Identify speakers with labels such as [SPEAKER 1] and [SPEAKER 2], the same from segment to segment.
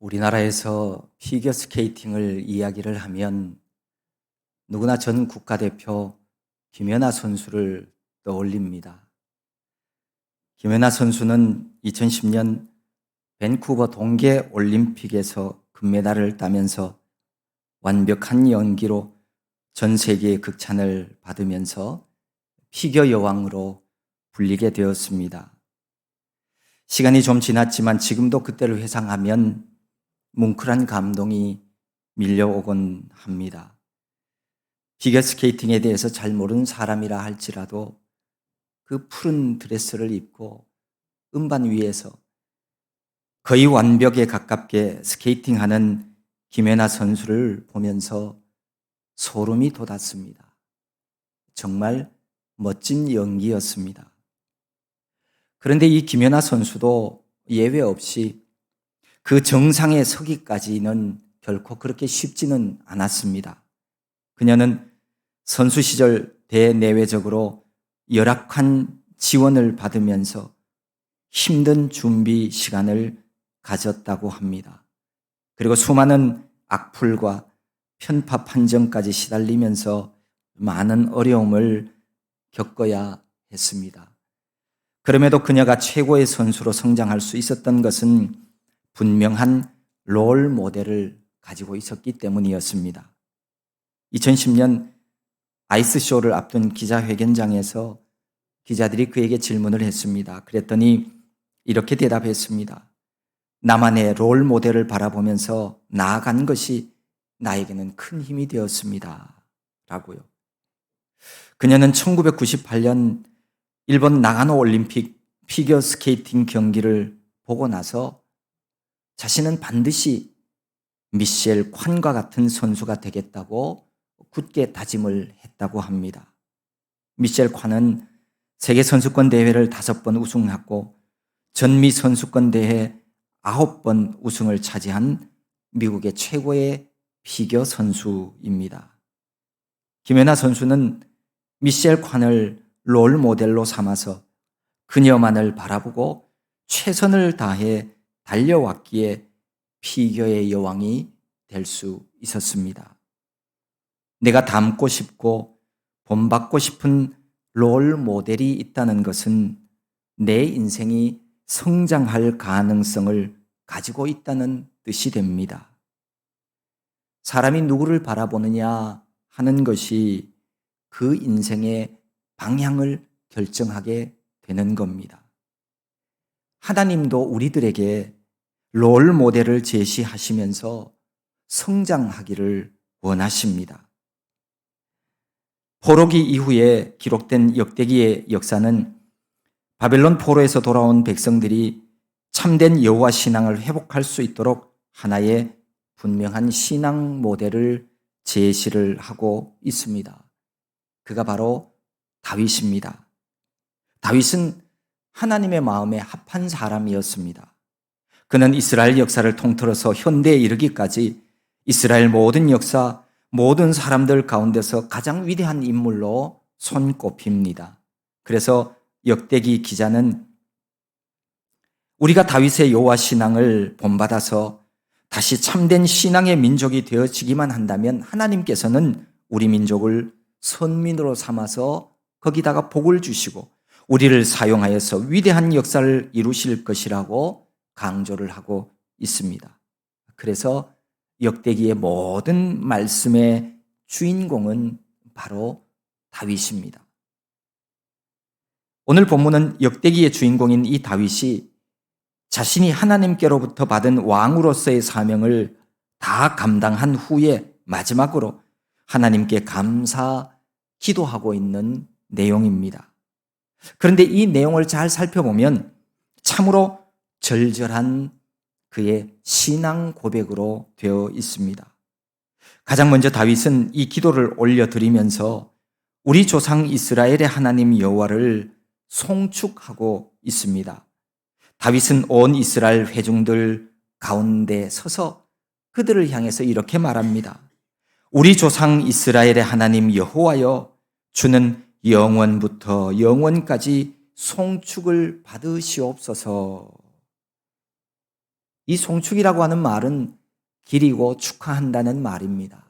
[SPEAKER 1] 우리나라에서 피겨스케이팅을 이야기를 하면 누구나 전 국가대표 김연아 선수를 떠올립니다. 김연아 선수는 2010년 밴쿠버 동계 올림픽에서 금메달을 따면서 완벽한 연기로 전 세계의 극찬을 받으면서 피겨 여왕으로 불리게 되었습니다. 시간이 좀 지났지만 지금도 그때를 회상하면 뭉클한 감동이 밀려오곤 합니다. 피겨스케이팅에 대해서 잘 모르는 사람이라 할지라도 그 푸른 드레스를 입고 음반 위에서 거의 완벽에 가깝게 스케이팅하는 김연아 선수를 보면서 소름이 돋았습니다. 정말 멋진 연기였습니다. 그런데 이 김연아 선수도 예외 없이 그 정상에 서기까지는 결코 그렇게 쉽지는 않았습니다. 그녀는 선수 시절 대내외적으로 열악한 지원을 받으면서 힘든 준비 시간을 가졌다고 합니다. 그리고 수많은 악플과 편파 판정까지 시달리면서 많은 어려움을 겪어야 했습니다. 그럼에도 그녀가 최고의 선수로 성장할 수 있었던 것은 분명한 롤 모델을 가지고 있었기 때문이었습니다. 2010년 아이스쇼를 앞둔 기자회견장에서 기자들이 그에게 질문을 했습니다. 그랬더니 이렇게 대답했습니다. 나만의 롤 모델을 바라보면서 나아간 것이 나에게는 큰 힘이 되었습니다. 라고요. 그녀는 1998년 일본 나가노 올림픽 피겨 스케이팅 경기를 보고 나서 자신은 반드시 미셸 콴과 같은 선수가 되겠다고 굳게 다짐을 했다고 합니다. 미셸 콴은 세계선수권 대회를 5번 우승하고 전미 선수권 대회 9번 우승을 차지한 미국의 최고의 피겨 선수입니다. 김연아 선수는 미셸 콴을 롤 모델로 삼아서 그녀만을 바라보고 최선을 다해 달려왔기에 피겨의 여왕이 될 수 있었습니다. 내가 닮고 싶고 본받고 싶은 롤 모델이 있다는 것은 내 인생이 성장할 가능성을 가지고 있다는 뜻이 됩니다. 사람이 누구를 바라보느냐 하는 것이 그 인생의 방향을 결정하게 되는 겁니다. 하나님도 우리들에게 롤 모델을 제시하시면서 성장하기를 원하십니다. 포로기 이후에 기록된 역대기의 역사는 바벨론 포로에서 돌아온 백성들이 참된 여호와 신앙을 회복할 수 있도록 하나의 분명한 신앙 모델을 제시를 하고 있습니다. 그가 바로 다윗입니다. 다윗은 하나님의 마음에 합한 사람이었습니다. 그는 이스라엘 역사를 통틀어서 현대에 이르기까지 이스라엘 모든 역사, 모든 사람들 가운데서 가장 위대한 인물로 손꼽힙니다. 그래서 역대기 기자는 우리가 다윗의 여호와 신앙을 본받아서 다시 참된 신앙의 민족이 되어지기만 한다면 하나님께서는 우리 민족을 선민으로 삼아서 거기다가 복을 주시고 우리를 사용하여서 위대한 역사를 이루실 것이라고 강조를 하고 있습니다. 그래서 역대기의 모든 말씀의 주인공은 바로 다윗입니다. 오늘 본문은 역대기의 주인공인 이 다윗이 자신이 하나님께로부터 받은 왕으로서의 사명을 다 감당한 후에 마지막으로 하나님께 감사 기도하고 있는 내용입니다. 그런데 이 내용을 잘 살펴보면 참으로 절절한 그의 신앙 고백으로 되어 있습니다. 가장 먼저 다윗은 이 기도를 올려드리면서 우리 조상 이스라엘의 하나님 여호와를 송축하고 있습니다. 다윗은 온 이스라엘 회중들 가운데 서서 그들을 향해서 이렇게 말합니다. 우리 조상 이스라엘의 하나님 여호와여, 주는 영원부터 영원까지 송축을 받으시옵소서. 이 송축이라고 하는 말은 기리고 축하한다는 말입니다.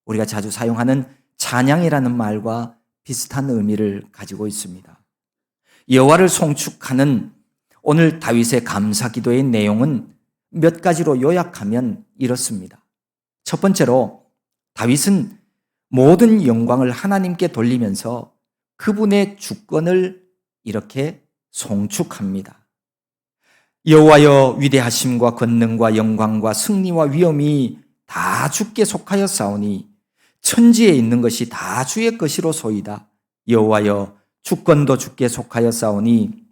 [SPEAKER 1] 우리가 자주 사용하는 찬양이라는 말과 비슷한 의미를 가지고 있습니다. 여호와를 송축하는 오늘 다윗의 감사 기도의 내용은 몇 가지로 요약하면 이렇습니다. 첫 번째로 다윗은 모든 영광을 하나님께 돌리면서 그분의 주권을 이렇게 송축합니다. 여호와여, 위대하심과 권능과 영광과 승리와 위엄이 다 주께 속하였사오니 천지에 있는 것이 다 주의 것이로 소이다. 여호와여, 주권도 주께 속하였사오니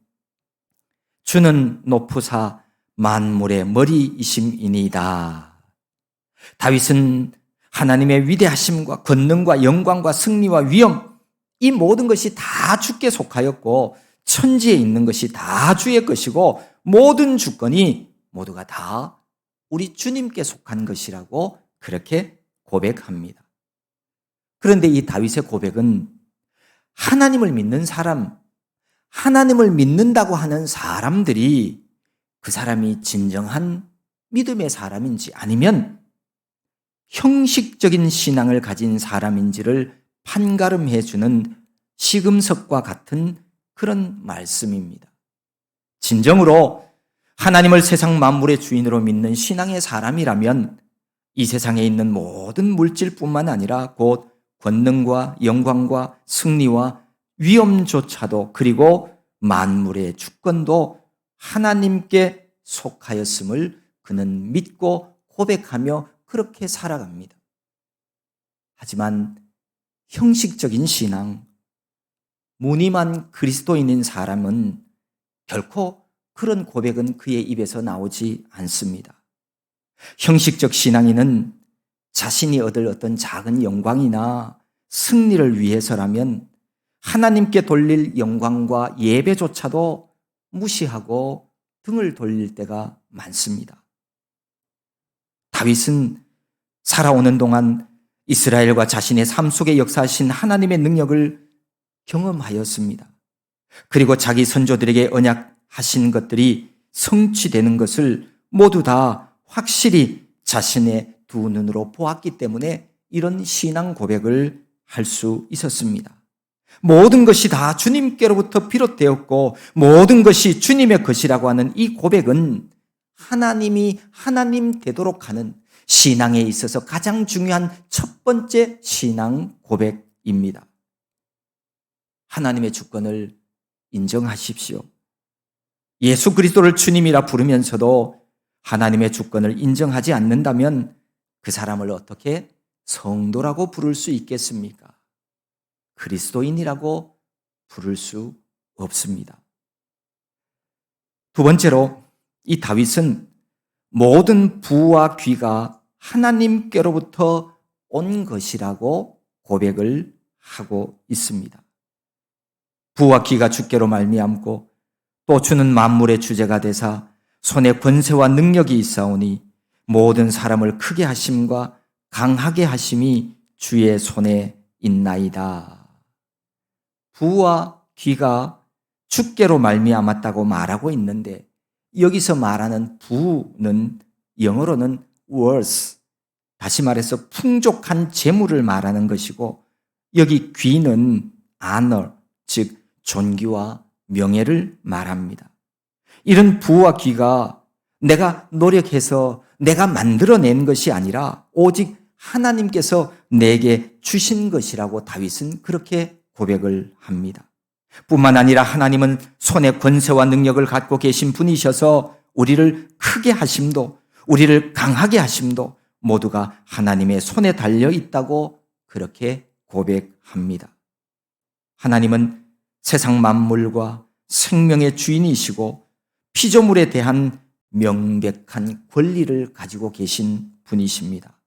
[SPEAKER 1] 주는 높으사 만물의 머리이심이니이다. 다윗은 하나님의 위대하심과 권능과 영광과 승리와 위엄, 이 모든 것이 다 주께 속하였고 천지에 있는 것이 다 주의 것이고 모든 주권이 모두가 다 우리 주님께 속한 것이라고 그렇게 고백합니다. 그런데 이 다윗의 고백은 하나님을 믿는 사람, 하나님을 믿는다고 하는 사람들이 그 사람이 진정한 믿음의 사람인지 아니면 형식적인 신앙을 가진 사람인지를 판가름해 주는 시금석과 같은 그런 말씀입니다. 진정으로 하나님을 세상 만물의 주인으로 믿는 신앙의 사람이라면 이 세상에 있는 모든 물질뿐만 아니라 곧 권능과 영광과 승리와 위엄조차도 그리고 만물의 주권도 하나님께 속하였음을 그는 믿고 고백하며 그렇게 살아갑니다. 하지만 형식적인 신앙, 무늬만 그리스도인인 사람은 결코 그런 고백은 그의 입에서 나오지 않습니다. 형식적 신앙인은 자신이 얻을 어떤 작은 영광이나 승리를 위해서라면 하나님께 돌릴 영광과 예배조차도 무시하고 등을 돌릴 때가 많습니다. 다윗은 살아오는 동안 이스라엘과 자신의 삶 속에 역사하신 하나님의 능력을 경험하였습니다. 그리고 자기 선조들에게 언약하신 것들이 성취되는 것을 모두 다 확실히 자신의 두 눈으로 보았기 때문에 이런 신앙 고백을 할 수 있었습니다. 모든 것이 다 주님께로부터 비롯되었고 모든 것이 주님의 것이라고 하는 이 고백은 하나님이 하나님 되도록 하는 신앙에 있어서 가장 중요한 첫 번째 신앙 고백입니다. 하나님의 주권을 인정하십시오. 예수 그리스도를 주님이라 부르면서도 하나님의 주권을 인정하지 않는다면 그 사람을 어떻게 성도라고 부를 수 있겠습니까? 그리스도인이라고 부를 수 없습니다. 두 번째로 이 다윗은 모든 부와 귀가 하나님께로부터 온 것이라고 고백을 하고 있습니다. 부와 귀가 주께로 말미암고 또 주는 만물의 주제가 되사 손에 권세와 능력이 있사오니 모든 사람을 크게 하심과 강하게 하심이 주의 손에 있나이다. 부와 귀가 주께로 말미암았다고 말하고 있는데 여기서 말하는 부는 영어로는 worth, 다시 말해서 풍족한 재물을 말하는 것이고 여기 귀는 honor, 즉 존귀와 명예를 말합니다. 이런 부와 귀가 내가 노력해서 내가 만들어낸 것이 아니라 오직 하나님께서 내게 주신 것이라고 다윗은 그렇게 고백을 합니다. 뿐만 아니라 하나님은 손에 권세와 능력을 갖고 계신 분이셔서 우리를 크게 하심도 우리를 강하게 하심도 모두가 하나님의 손에 달려 있다고 그렇게 고백합니다. 하나님은 세상 만물과 생명의 주인이시고 피조물에 대한 명백한 권리를 가지고 계신 분이십니다.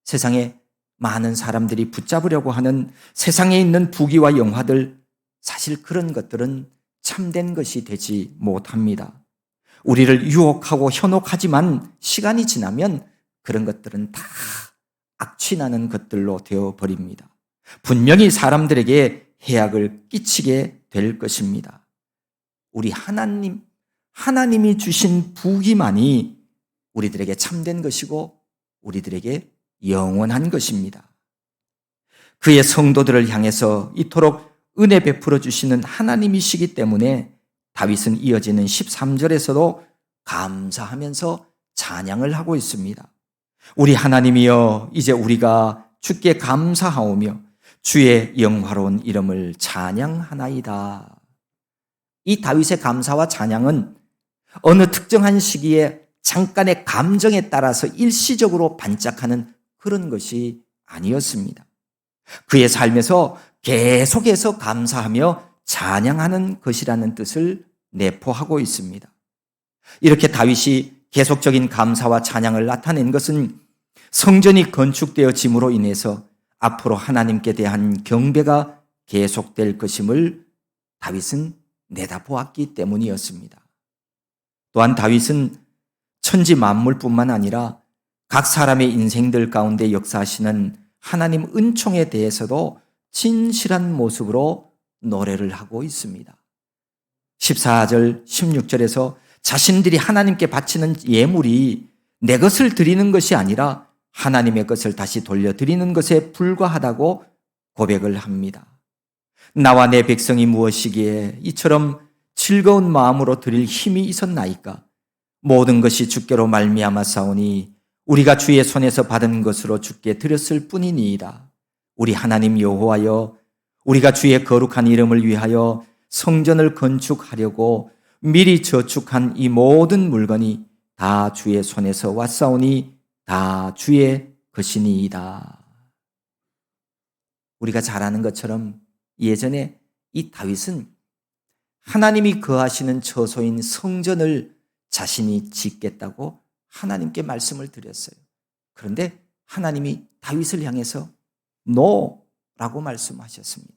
[SPEAKER 1] 세상에 많은 사람들이 붙잡으려고 하는 세상에 있는 부귀와 영화들, 사실 그런 것들은 참된 것이 되지 못합니다. 우리를 유혹하고 현혹하지만 시간이 지나면 그런 것들은 다 악취나는 것들로 되어버립니다. 분명히 사람들에게 해악을 끼치게 될 것입니다. 우리 하나님이 주신 부귀만이 우리들에게 참된 것이고 우리들에게 영원한 것입니다. 그의 성도들을 향해서 이토록 은혜 베풀어 주시는 하나님이시기 때문에 다윗은 이어지는 13절에서도 감사하면서 찬양을 하고 있습니다. 우리 하나님이여, 이제 우리가 주께 감사하오며 주의 영화로운 이름을 찬양하나이다. 이 다윗의 감사와 찬양은 어느 특정한 시기에 잠깐의 감정에 따라서 일시적으로 반짝하는 그런 것이 아니었습니다. 그의 삶에서 계속해서 감사하며 찬양하는 것이라는 뜻을 내포하고 있습니다. 이렇게 다윗이 계속적인 감사와 찬양을 나타낸 것은 성전이 건축되어짐으로 인해서 앞으로 하나님께 대한 경배가 계속될 것임을 다윗은 내다보았기 때문이었습니다. 또한 다윗은 천지 만물뿐만 아니라 각 사람의 인생들 가운데 역사하시는 하나님 은총에 대해서도 진실한 모습으로 노래를 하고 있습니다. 14절, 16절에서 자신들이 하나님께 바치는 예물이 내 것을 드리는 것이 아니라 하나님의 것을 다시 돌려드리는 것에 불과하다고 고백을 합니다. 나와 내 백성이 무엇이기에 이처럼 즐거운 마음으로 드릴 힘이 있었나이까? 모든 것이 주께로 말미암아 싸우니 우리가 주의 손에서 받은 것으로 주께 드렸을 뿐이니이다. 우리 하나님 여호와여, 우리가 주의 거룩한 이름을 위하여 성전을 건축하려고 미리 저축한 이 모든 물건이 다 주의 손에서 왔사오니 다 주의 것이니이다. 우리가 잘 아는 것처럼 예전에 이 다윗은 하나님이 거하시는 처소인 성전을 자신이 짓겠다고 하나님께 말씀을 드렸어요. 그런데 하나님이 다윗을 향해서 노라고 말씀하셨습니다.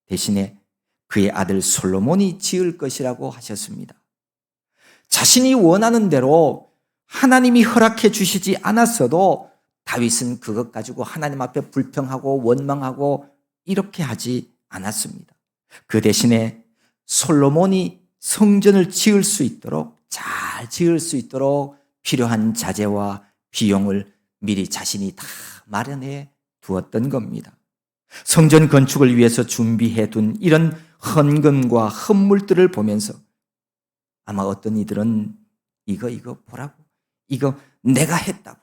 [SPEAKER 1] 대신에 그의 아들 솔로몬이 지을 것이라고 하셨습니다. 자신이 원하는 대로 하나님이 허락해 주시지 않았어도 다윗은 그것 가지고 하나님 앞에 불평하고 원망하고 이렇게 하지 않았습니다. 그 대신에 솔로몬이 성전을 지을 수 있도록, 잘 지을 수 있도록 필요한 자재와 비용을 미리 자신이 다 마련해 두었던 겁니다. 성전 건축을 위해서 준비해 둔 이런 헌금과 헌물들을 보면서 아마 어떤 이들은 이거 보라고, 이거 내가 했다고,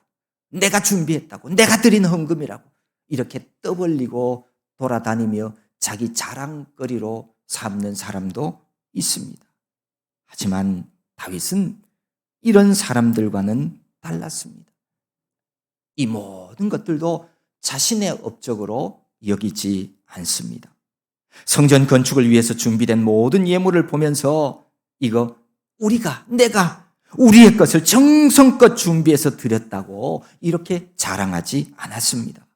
[SPEAKER 1] 내가 준비했다고, 내가 드린 헌금이라고 이렇게 떠벌리고 돌아다니며 자기 자랑거리로 삼는 사람도 있습니다. 하지만 다윗은 이런 사람들과는 달랐습니다. 이 모든 것들도 자신의 업적으로 여기지 않습니다. 성전 건축을 위해서 준비된 모든 예물을 보면서 이거 내가 우리의 것을 정성껏 준비해서 드렸다고 이렇게 자랑하지 않았습니다.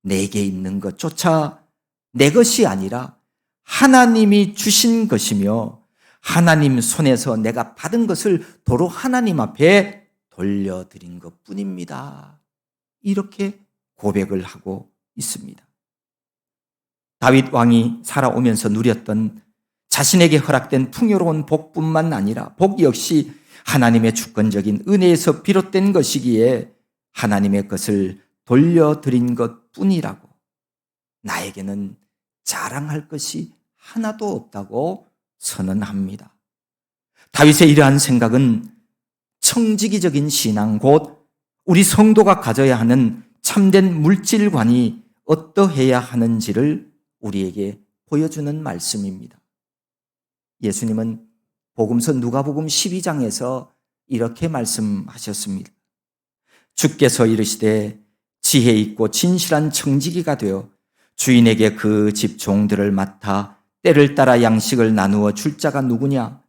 [SPEAKER 1] 내게 있는 것조차 내 것이 아니라 하나님이 주신 것이며 하나님 손에서 내가 받은 것을 도로 하나님 앞에 돌려드린 것뿐입니다. 이렇게 고백을 하고 있습니다. 다윗 왕이 살아오면서 누렸던 자신에게 허락된 풍요로운 복뿐만 아니라 복 역시 하나님의 주권적인 은혜에서 비롯된 것이기에 하나님의 것을 돌려드린 것뿐이라고, 나에게는 자랑할 것이 하나도 없다고 선언합니다. 다윗의 이러한 생각은 청지기적인 신앙, 곧 우리 성도가 가져야 하는 참된 물질관이 어떠해야 하는지를 우리에게 보여주는 말씀입니다. 예수님은 복음서 누가복음 12장에서 이렇게 말씀하셨습니다. 주께서 이르시되 지혜 있고 진실한 청지기가 되어 주인에게 그 집 종들을 맡아 때를 따라 양식을 나누어 줄 자가 누구냐?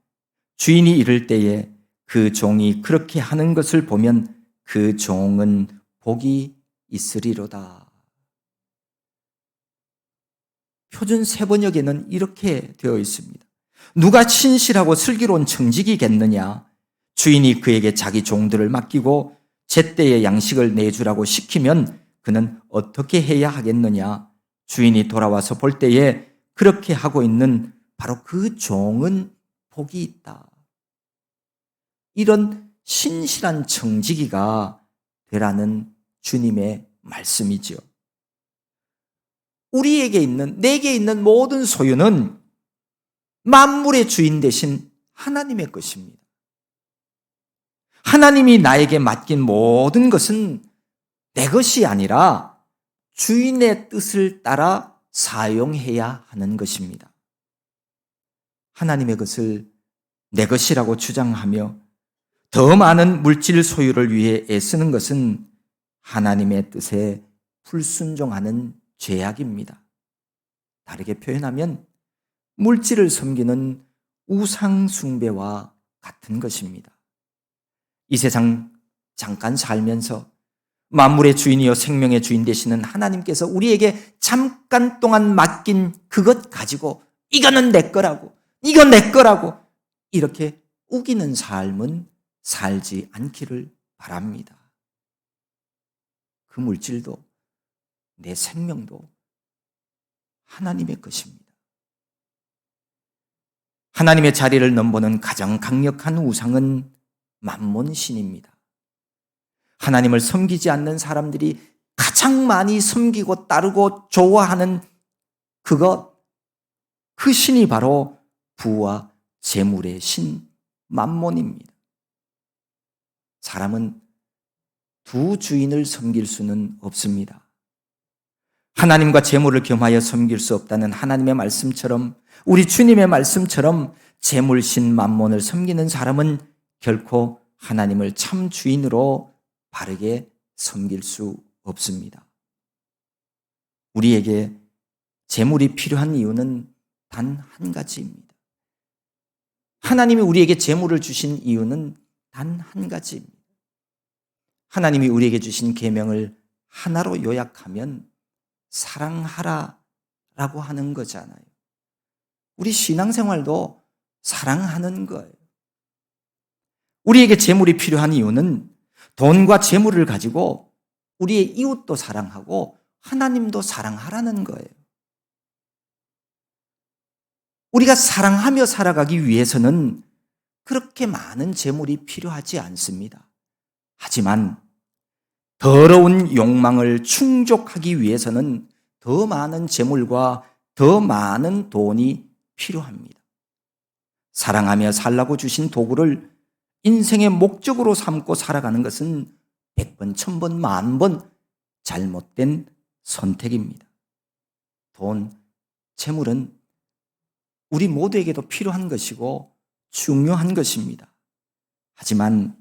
[SPEAKER 1] 주인이 이를 때에 그 종이 그렇게 하는 것을 보면 그 종은 복이 있으리로다. 표준 세번역에는 이렇게 되어 있습니다. 누가 신실하고 슬기로운 청지기겠느냐? 주인이 그에게 자기 종들을 맡기고 제때에 양식을 내주라고 시키면 그는 어떻게 해야 하겠느냐? 주인이 돌아와서 볼 때에 그렇게 하고 있는 바로 그 종은 복이 있다. 이런 신실한 청지기가 되라는 주님의 말씀이지요. 우리에게 있는, 내게 있는 모든 소유는 만물의 주인 되신 하나님의 것입니다. 하나님이 나에게 맡긴 모든 것은 내 것이 아니라 주인의 뜻을 따라 사용해야 하는 것입니다. 하나님의 것을 내 것이라고 주장하며 더 많은 물질 소유를 위해 애쓰는 것은 하나님의 뜻에 불순종하는 죄악입니다. 다르게 표현하면 물질을 섬기는 우상 숭배와 같은 것입니다. 이 세상 잠깐 살면서 만물의 주인이요 생명의 주인 되시는 하나님께서 우리에게 잠깐 동안 맡긴 그것 가지고 이거는 내 거라고, 이건 내 거라고 이렇게 우기는 삶은 살지 않기를 바랍니다. 그 물질도 내 생명도 하나님의 것입니다. 하나님의 자리를 넘보는 가장 강력한 우상은 만몬신입니다. 하나님을 섬기지 않는 사람들이 가장 많이 섬기고 따르고 좋아하는 그 신이 바로 부와 재물의 신 만몬입니다. 사람은 두 주인을 섬길 수는 없습니다. 하나님과 재물을 겸하여 섬길 수 없다는 하나님의 말씀처럼, 우리 주님의 말씀처럼 재물신 만몬을 섬기는 사람은 결코 하나님을 참 주인으로 바르게 섬길 수 없습니다. 우리에게 재물이 필요한 이유는 단 한 가지입니다. 하나님이 우리에게 재물을 주신 이유는 단 한 가지입니다. 하나님이 우리에게 주신 계명을 하나로 요약하면 사랑하라라고 하는 거잖아요. 우리 신앙생활도 사랑하는 거예요. 우리에게 재물이 필요한 이유는 돈과 재물을 가지고 우리의 이웃도 사랑하고 하나님도 사랑하라는 거예요. 우리가 사랑하며 살아가기 위해서는 그렇게 많은 재물이 필요하지 않습니다. 하지만 더러운 욕망을 충족하기 위해서는 더 많은 재물과 더 많은 돈이 필요합니다. 사랑하며 살라고 주신 도구를 인생의 목적으로 삼고 살아가는 것은 100번, 1000번, 10,000번 잘못된 선택입니다. 돈, 재물은 우리 모두에게도 필요한 것이고 중요한 것입니다. 하지만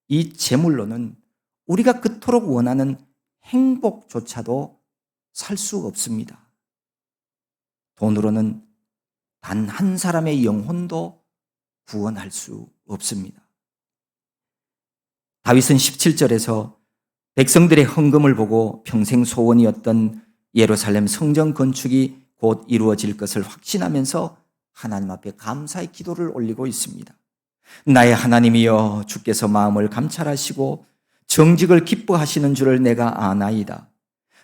[SPEAKER 1] 이 재물로는 우리가 그토록 원하는 행복조차도 살 수 없습니다. 돈으로는 단 한 사람의 영혼도 구원할 수 없습니다. 다윗은 17절에서 백성들의 헌금을 보고 평생 소원이었던 예루살렘 성전 건축이 곧 이루어질 것을 확신하면서 하나님 앞에 감사의 기도를 올리고 있습니다. 나의 하나님이여, 주께서 마음을 감찰하시고 정직을 기뻐하시는 줄을 내가 아나이다.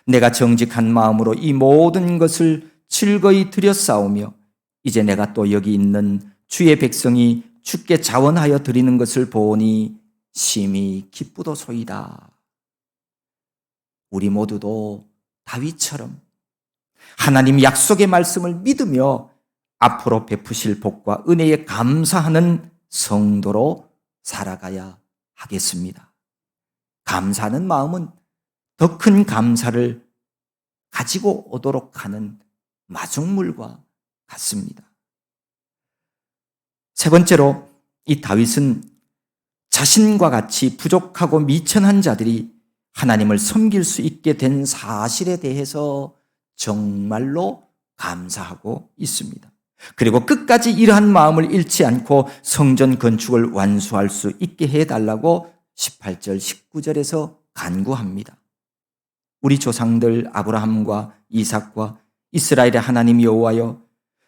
[SPEAKER 1] 내가 정직한 마음으로 이 모든 것을 즐거이 드렸사오며 이제 내가 또 여기 있는 주의 백성이 주께 자원하여 드리는 것을 보니 심히 기쁘도소이다. 우리 모두도 다윗처럼 하나님 약속의 말씀을 믿으며 앞으로 베푸실 복과 은혜에 감사하는 성도로 살아가야 하겠습니다. 감사하는 마음은 더 큰 감사를 가지고 오도록 하는 마중물과 같습니다. 세 번째로 이 다윗은 자신과 같이 부족하고 미천한 자들이 하나님을 섬길 수 있게 된 사실에 대해서 정말로 감사하고 있습니다. 그리고 끝까지 이러한 마음을 잃지 않고 성전 건축을 완수할 수 있게 해달라고 18절, 19절에서 간구합니다. 우리 조상들 아브라함과 이삭과 이스라엘의 하나님 여호와여,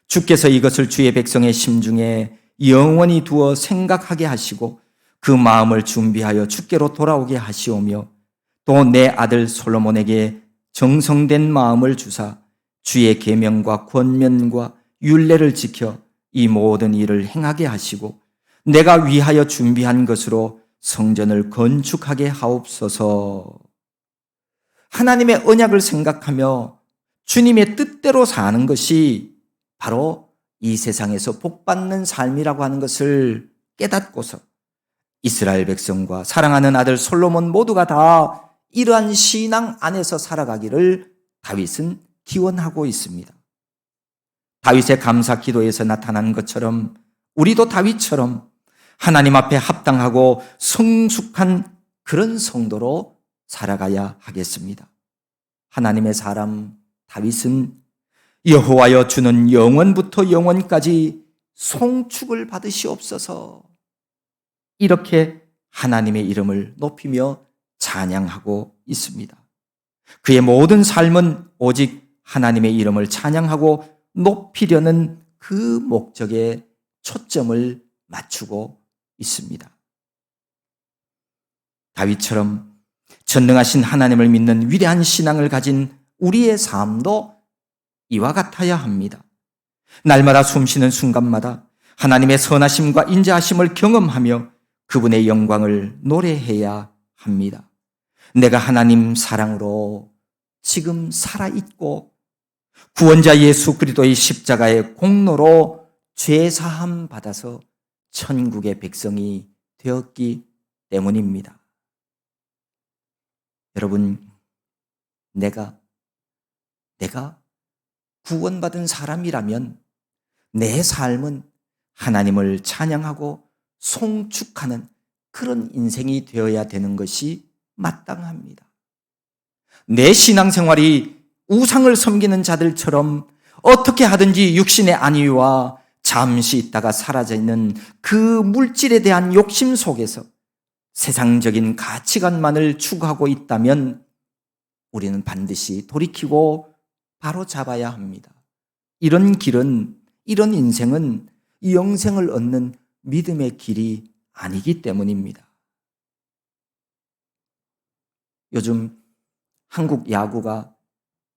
[SPEAKER 1] 주께서 이것을 주의 백성의 심중에 영원히 두어 생각하게 하시고 그 마음을 준비하여 주께로 돌아오게 하시오며 또 내 아들 솔로몬에게 정성된 마음을 주사 주의 계명과 권면과 율례를 지켜 이 모든 일을 행하게 하시고 내가 위하여 준비한 것으로 성전을 건축하게 하옵소서. 하나님의 언약을 생각하며 주님의 뜻대로 사는 것이 바로 이 세상에서 복받는 삶이라고 하는 것을 깨닫고서 이스라엘 백성과 사랑하는 아들 솔로몬 모두가 다 이러한 신앙 안에서 살아가기를 다윗은 기원하고 있습니다. 다윗의 감사 기도에서 나타난 것처럼 우리도 다윗처럼 하나님 앞에 합당하고 성숙한 그런 성도로 살아가야 하겠습니다. 하나님의 사람 다윗은 여호와여 주는 영원부터 영원까지 송축을 받으시옵소서. 이렇게 하나님의 이름을 높이며 찬양하고 있습니다. 그의 모든 삶은 오직 하나님의 이름을 찬양하고 높이려는 그 목적에 초점을 맞추고 있습니다. 다윗처럼 전능하신 하나님을 믿는 위대한 신앙을 가진 우리의 삶도 이와 같아야 합니다. 날마다 숨쉬는 순간마다 하나님의 선하심과 인자하심을 경험하며 그분의 영광을 노래해야 합니다. 내가 하나님 사랑으로 지금 살아있고 구원자 예수 그리스도의 십자가의 공로로 죄사함 받아서 천국의 백성이 되었기 때문입니다. 여러분, 내가 구원받은 사람이라면 내 삶은 하나님을 찬양하고 송축하는 그런 인생이 되어야 되는 것이 마땅합니다. 내 신앙생활이 우상을 섬기는 자들처럼 어떻게 하든지 육신의 안위와 잠시 있다가 사라져 있는 그 물질에 대한 욕심 속에서 세상적인 가치관만을 추구하고 있다면 우리는 반드시 돌이키고 바로 잡아야 합니다. 이런 길은, 이런 인생은 영생을 얻는 믿음의 길이 아니기 때문입니다. 요즘 한국 야구가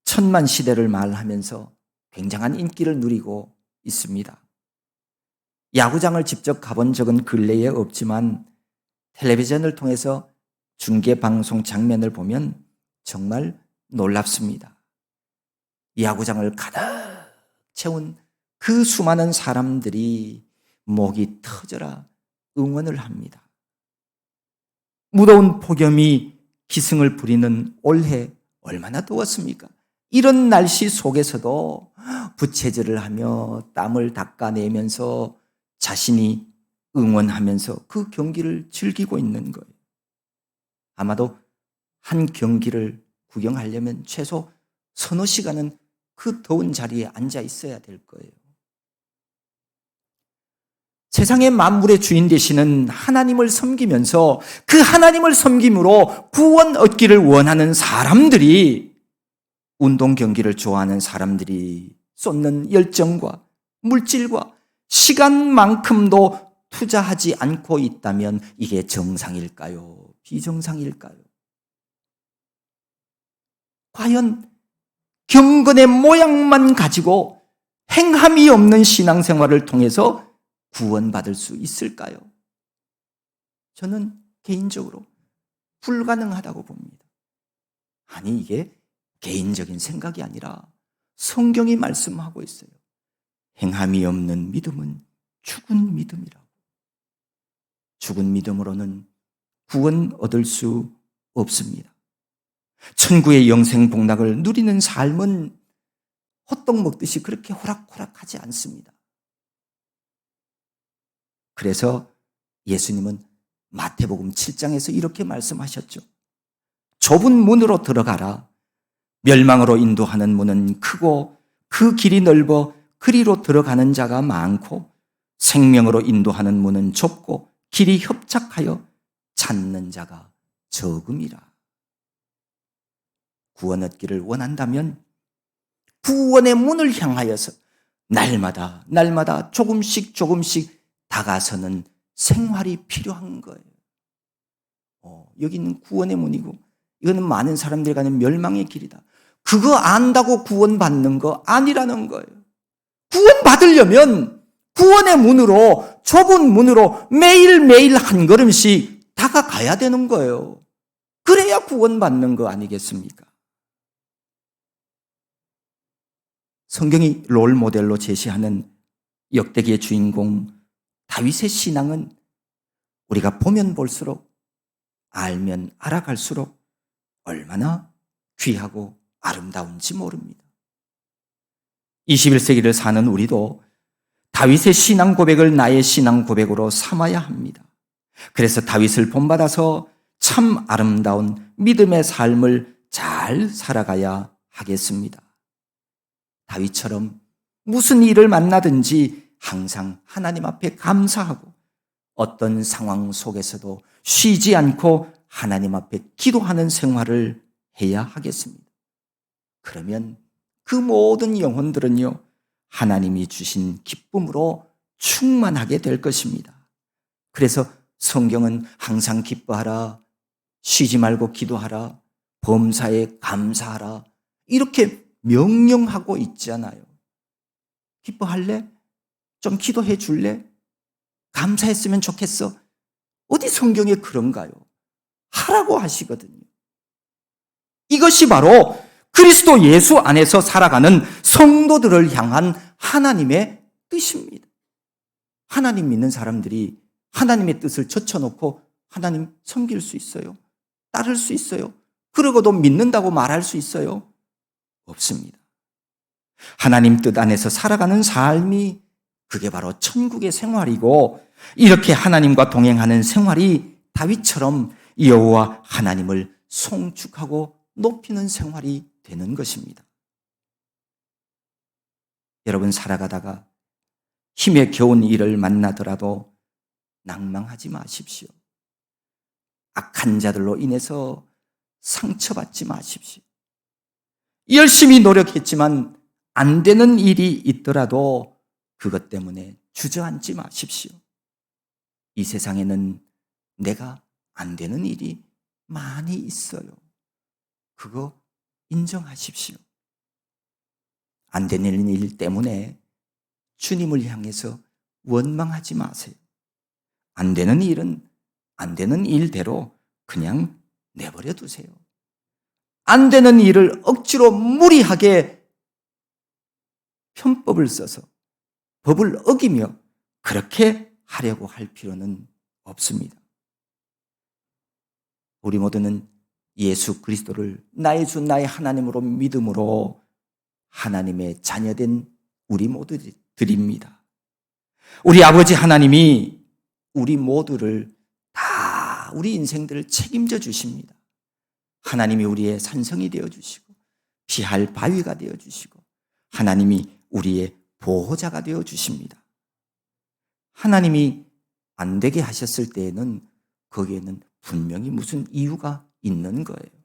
[SPEAKER 1] 천만 시대를 말하면서 굉장한 인기를 누리고 있습니다. 야구장을 직접 가본 적은 근래에 없지만 텔레비전을 통해서 중계방송 장면을 보면 정말 놀랍습니다. 야구장을 가득 채운 그 수많은 사람들이 목이 터져라 응원을 합니다. 무더운 폭염이 기승을 부리는 올해 얼마나 더웠습니까? 이런 날씨 속에서도 부채질을 하며 땀을 닦아내면서 자신이 응원하면서 그 경기를 즐기고 있는 거예요. 아마도 한 경기를 구경하려면 최소 서너 시간은 그 더운 자리에 앉아 있어야 될 거예요. 세상의 만물의 주인 되시는 하나님을 섬기면서 그 하나님을 섬김으로 구원 얻기를 원하는 사람들이, 운동 경기를 좋아하는 사람들이 쏟는 열정과 물질과 시간만큼도 투자하지 않고 있다면 이게 정상일까요? 비정상일까요? 과연 경건의 모양만 가지고 행함이 없는 신앙생활을 통해서 구원받을 수 있을까요? 저는 개인적으로 불가능하다고 봅니다. 아니, 이게 개인적인 생각이 아니라 성경이 말씀하고 있어요. 행함이 없는 믿음은 죽은 믿음이라고. 죽은 믿음으로는 구원 얻을 수 없습니다. 천국의 영생 복락을 누리는 삶은 호떡 먹듯이 그렇게 호락호락하지 않습니다. 그래서 예수님은 마태복음 7장에서 이렇게 말씀하셨죠. 좁은 문으로 들어가라. 멸망으로 인도하는 문은 크고 그 길이 넓어 그리로 들어가는 자가 많고 생명으로 인도하는 문은 좁고 길이 협착하여 찾는 자가 적음이라. 구원 얻기를 원한다면 구원의 문을 향하여서 날마다 조금씩 다가서는 생활이 필요한 거예요. 여기는 구원의 문이고 이거는 많은 사람들이 가는 멸망의 길이다. 그거 안다고 구원받는 거 아니라는 거예요. 구원받으려면 구원의 문으로, 좁은 문으로 매일매일 한 걸음씩 다가가야 되는 거예요. 그래야 구원받는 거 아니겠습니까? 성경이 롤 모델로 제시하는 역대기의 주인공 다윗의 신앙은 우리가 보면 볼수록, 알면 알아갈수록 얼마나 귀하고 아름다운지 모릅니다. 21세기를 사는 우리도 다윗의 신앙 고백을 나의 신앙 고백으로 삼아야 합니다. 그래서 다윗을 본받아서 참 아름다운 믿음의 삶을 잘 살아가야 하겠습니다. 다윗처럼 무슨 일을 만나든지 항상 하나님 앞에 감사하고 어떤 상황 속에서도 쉬지 않고 하나님 앞에 기도하는 생활을 해야 하겠습니다. 그러면 그 모든 영혼들은요, 하나님이 주신 기쁨으로 충만하게 될 것입니다. 그래서 성경은 항상 기뻐하라, 쉬지 말고 기도하라, 범사에 감사하라, 이렇게 명령하고 있잖아요. 기뻐할래? 좀 기도해 줄래? 감사했으면 좋겠어. 어디 성경에 그런가요? 하라고 하시거든요. 이것이 바로 그리스도 예수 안에서 살아가는 성도들을 향한 하나님의 뜻입니다. 하나님 믿는 사람들이 하나님의 뜻을 젖혀놓고 하나님 섬길 수 있어요? 따를 수 있어요? 그러고도 믿는다고 말할 수 있어요? 없습니다. 하나님 뜻 안에서 살아가는 삶이 그게 바로 천국의 생활이고, 이렇게 하나님과 동행하는 생활이 다윗처럼 여호와 하나님을 송축하고 높이는 생활이 되는 것입니다. 여러분, 살아가다가 힘에 겨운 일을 만나더라도 낭망하지 마십시오. 악한 자들로 인해서 상처받지 마십시오. 열심히 노력했지만 안 되는 일이 있더라도 그것 때문에 주저앉지 마십시오. 이 세상에는 내가 안 되는 일이 많이 있어요. 그거 인정하십시오. 안 되는 일 때문에 주님을 향해서 원망하지 마세요. 안 되는 일은 안 되는 일대로 그냥 내버려 두세요. 안 되는 일을 억지로 무리하게 편법을 써서 법을 어기며 그렇게 하려고 할 필요는 없습니다. 우리 모두는 예수 그리스도를 나의 주 나의 하나님으로 믿음으로 하나님의 자녀된 우리 모두들입니다. 우리 아버지 하나님이 우리 모두를 다 우리 인생들을 책임져 주십니다. 하나님이 우리의 산성이 되어주시고 피할 바위가 되어주시고 하나님이 우리의 보호자가 되어주십니다. 하나님이 안 되게 하셨을 때에는 거기에는 분명히 무슨 이유가 있는 거예요.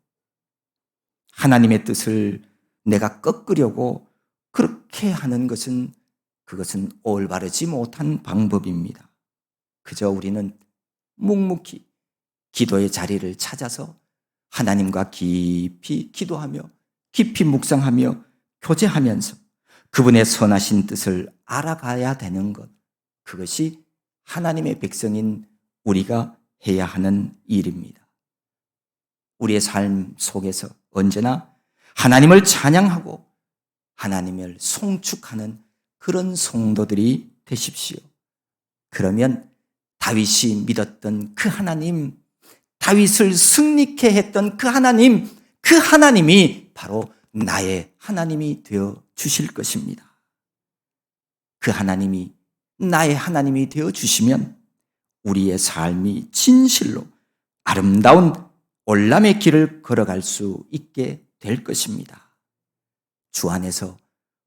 [SPEAKER 1] 하나님의 뜻을 내가 꺾으려고 그렇게 하는 것은 그것은 올바르지 못한 방법입니다. 그저 우리는 묵묵히 기도의 자리를 찾아서 하나님과 깊이 기도하며 깊이 묵상하며 교제하면서 그분의 선하신 뜻을 알아가야 되는 것, 그것이 하나님의 백성인 우리가 해야 하는 일입니다. 우리의 삶 속에서 언제나 하나님을 찬양하고 하나님을 송축하는 그런 성도들이 되십시오. 그러면 다윗이 믿었던 그 하나님, 다윗을 승리케 했던 그 하나님이 바로 나의 하나님이 되어 주실 것입니다. 그 하나님이 나의 하나님이 되어 주시면 우리의 삶이 진실로 아름다운 올람의 길을 걸어갈 수 있게 될 것입니다. 주 안에서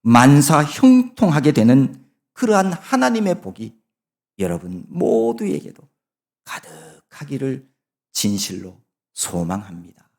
[SPEAKER 1] 만사 형통하게 되는 그러한 하나님의 복이 여러분 모두에게도 가득하기를 진실로 소망합니다.